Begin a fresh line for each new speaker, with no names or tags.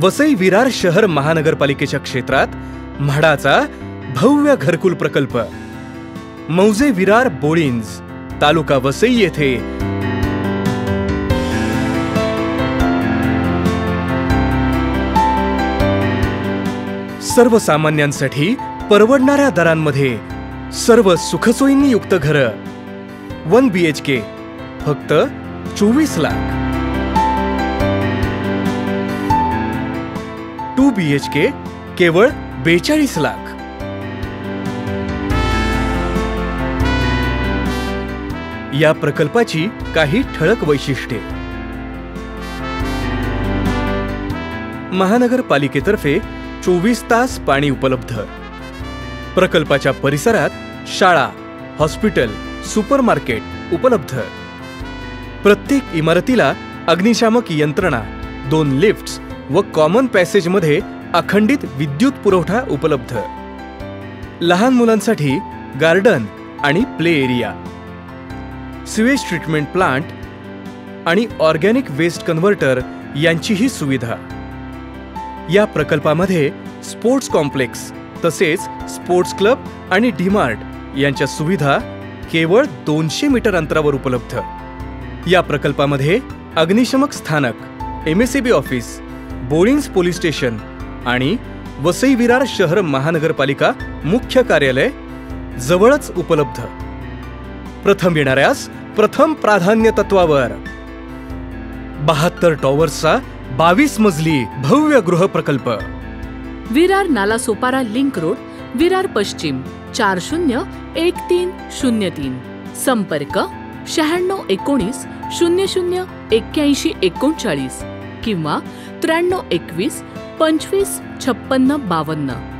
वसई विरार शहर महानगरपालिकेच्या क्षेत्रात म्हाडाचा भव्य घरकुल प्रकल्प मौजे विरार बोळिंज तालुका वसई येथे सर्वसामान्यांसाठी परवडणाऱ्या दरांमध्ये सर्व सुखसोयींनी युक्त घरं 1 BHK फक्त 24 लाख, 2 BHK केवळ 42 लाख. या प्रकल्पाची काही ठळक वैशिष्ट्ये. महानगरपालिकेतर्फे 24 तास पाणी उपलब्ध. प्रकल्पाच्या परिसरात शाळा, हॉस्पिटल, सुपरमार्केट उपलब्ध. प्रत्येक इमारतीला अग्निशामक यंत्रणा, 2 लिफ्ट्स व कॉमन पॅसेजमध्ये अखंडित विद्युत पुरवठा उपलब्ध. लहान मुलांसाठी गार्डन आणि play area, sewage treatment plant आणि ऑर्गॅनिक वेस्ट कन्व्हर्टर यांचीही सुविधा. या प्रकल्पामध्ये स्पोर्ट्स कॉम्प्लेक्स तसेच स्पोर्ट्स क्लब आणि डीमार्ट यांच्या सुविधा केवळ 200 मीटर अंतरावर उपलब्ध. या प्रकल्पामध्ये अग्निशमक स्थानक, MSAB ऑफिस, बोळिंज पोलीस स्टेशन आणि वसई विरार शहर महानगरपालिका मुख्य कार्यालय जवळच उपलब्ध. प्रथम येणाऱ्यास प्रथम प्राधान्य तत्वावर 72 टॉवर्सचा 22 मजली भव्य गृह प्रकल्प.
विरार नालासोपारा लिंक रोड, विरार पश्चिम 401303. संपर्क 9619 00 81 39 किंवा 9321 25 56 52.